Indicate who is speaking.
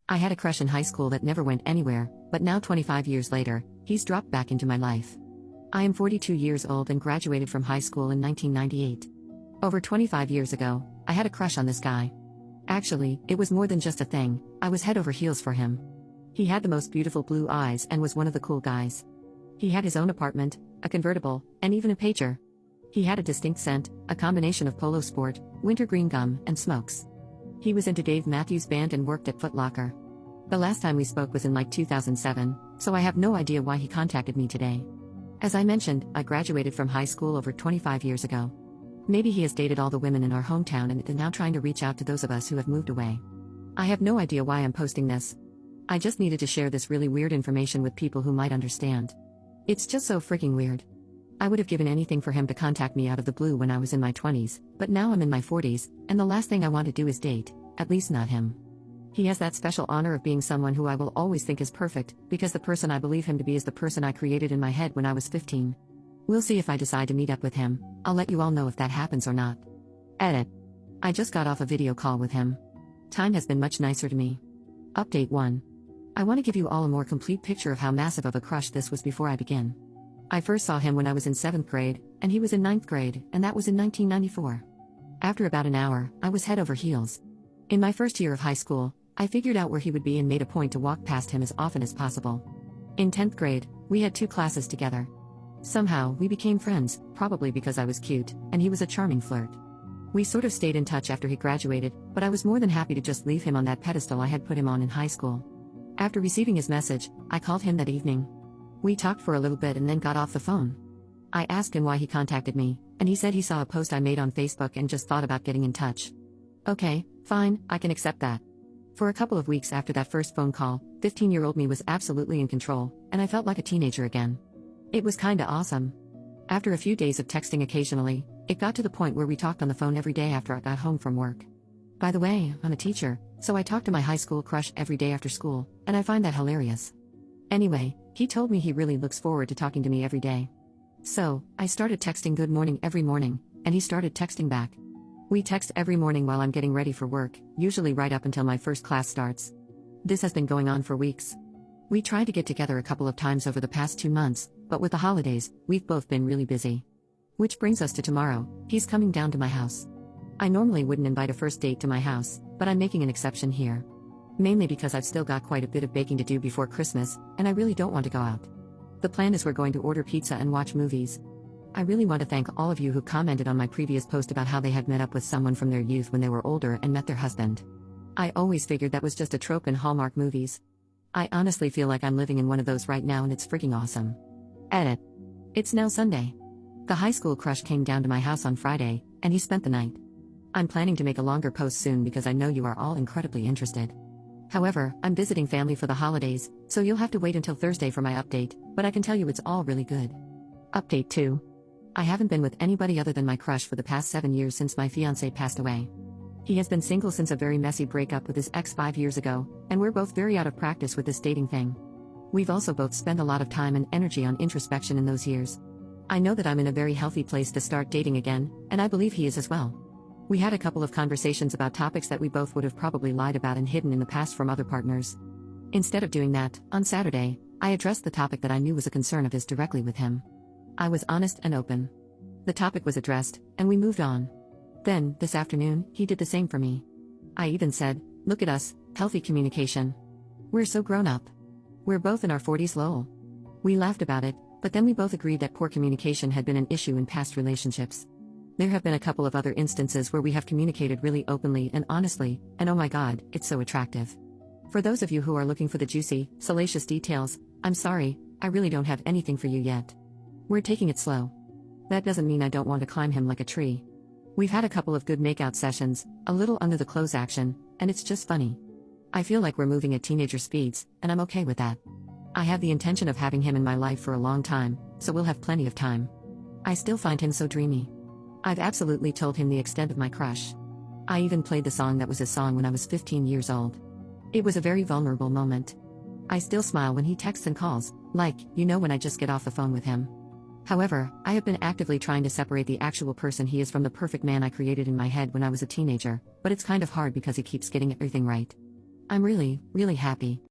Speaker 1: I had a crush in high school that never went anywhere, but now 25 years later, he's dropped back into my life. I am 42 years old and graduated from high school in 1998. Over 25 years ago, I had a crush on this guy. Actually, it was more than just a thing, I was head over heels for him. He had the most beautiful blue eyes and was one of the cool guys. He had his own apartment, a convertible, and even a pager. He had a distinct scent, a combination of Polo Sport, wintergreen gum, and smokes. He was into Dave Matthews Band and worked at Foot Locker. The last time we spoke was in like 2007, so I have no idea why he contacted me today. As I mentioned, I graduated from high school over 25 years ago. Maybe he has dated all the women in our hometown and is now trying to reach out to those of us who have moved away. I have no idea why I'm posting this. I just needed to share this really weird information with people who might understand. It's just so freaking weird. I would have given anything for him to contact me out of the blue when I was in my 20s, but now I'm in my 40s, and the last thing I want to do is date, at least not him. He has that special honor of being someone who I will always think is perfect, because the person I believe him to be is the person I created in my head when I was 15. We'll see if I decide to meet up with him. I'll let you all know if that happens or not. Edit. I just got off a video call with him. Time has been much nicer to me. Update 1. I want to give you all a more complete picture of how massive of a crush this was before I begin. I first saw him when I was in 7th grade, and he was in 9th grade, and that was in 1994. After about an hour, I was head over heels. In my first year of high school, I figured out where he would be and made a point to walk past him as often as possible. In 10th grade, we had 2 classes together. Somehow, we became friends, probably because I was cute, and he was a charming flirt. We sort of stayed in touch after he graduated, but I was more than happy to just leave him on that pedestal I had put him on in high school. After receiving his message, I called him that evening. We talked for a little bit and then got off the phone. I asked him why he contacted me, and he said he saw a post I made on Facebook and just thought about getting in touch. Okay, fine, I can accept that. For a couple of weeks after that first phone call, 15-year-old me was absolutely in control, and I felt like a teenager again. It was kinda awesome. After a few days of texting occasionally, it got to the point where we talked on the phone every day after I got home from work. By the way, I'm a teacher, so I talk to my high school crush every day after school, and I find that hilarious. Anyway, he told me he really looks forward to talking to me every day. So, I started texting good morning every morning, and he started texting back. We text every morning while I'm getting ready for work, usually right up until my first class starts. This has been going on for weeks. We tried to get together a couple of times over the past 2 months, but with the holidays, we've both been really busy. Which brings us to tomorrow, he's coming down to my house. I normally wouldn't invite a first date to my house, but I'm making an exception here. Mainly because I've still got quite a bit of baking to do before Christmas, and I really don't want to go out. The plan is we're going to order pizza and watch movies. I really want to thank all of you who commented on my previous post about how they had met up with someone from their youth when they were older and met their husband. I always figured that was just a trope in Hallmark movies. I honestly feel like I'm living in one of those right now and it's freaking awesome. Edit. It's now Sunday. The high school crush came down to my house on Friday, and he spent the night. I'm planning to make a longer post soon because I know you are all incredibly interested. However, I'm visiting family for the holidays, so you'll have to wait until Thursday for my update, but I can tell you it's all really good. Update 2. I haven't been with anybody other than my crush for the past 7 years since my fiancé passed away. He has been single since a very messy breakup with his ex 5 years ago, and we're both very out of practice with this dating thing. We've also both spent a lot of time and energy on introspection in those years. I know that I'm in a very healthy place to start dating again, and I believe he is as well. We had a couple of conversations about topics that we both would have probably lied about and hidden in the past from other partners. Instead of doing that, on Saturday, I addressed the topic that I knew was a concern of his directly with him. I was honest and open. The topic was addressed, and we moved on. Then, this afternoon, he did the same for me. I even said, "Look at us, healthy communication. We're so grown up. We're both in our 40s, lol." We laughed about it, but then we both agreed that poor communication had been an issue in past relationships. There have been a couple of other instances where we have communicated really openly and honestly, and oh my god, it's so attractive. For those of you who are looking for the juicy, salacious details, I'm sorry, I really don't have anything for you yet. We're taking it slow. That doesn't mean I don't want to climb him like a tree. We've had a couple of good makeout sessions, a little under the clothes action, and it's just funny. I feel like we're moving at teenager speeds, and I'm okay with that. I have the intention of having him in my life for a long time, so we'll have plenty of time. I still find him so dreamy. I've absolutely told him the extent of my crush. I even played the song that was his song when I was 15 years old. It was a very vulnerable moment. I still smile when he texts and calls, like, when I just get off the phone with him. However, I have been actively trying to separate the actual person he is from the perfect man I created in my head when I was a teenager, but it's kind of hard because he keeps getting everything right. I'm really, really happy.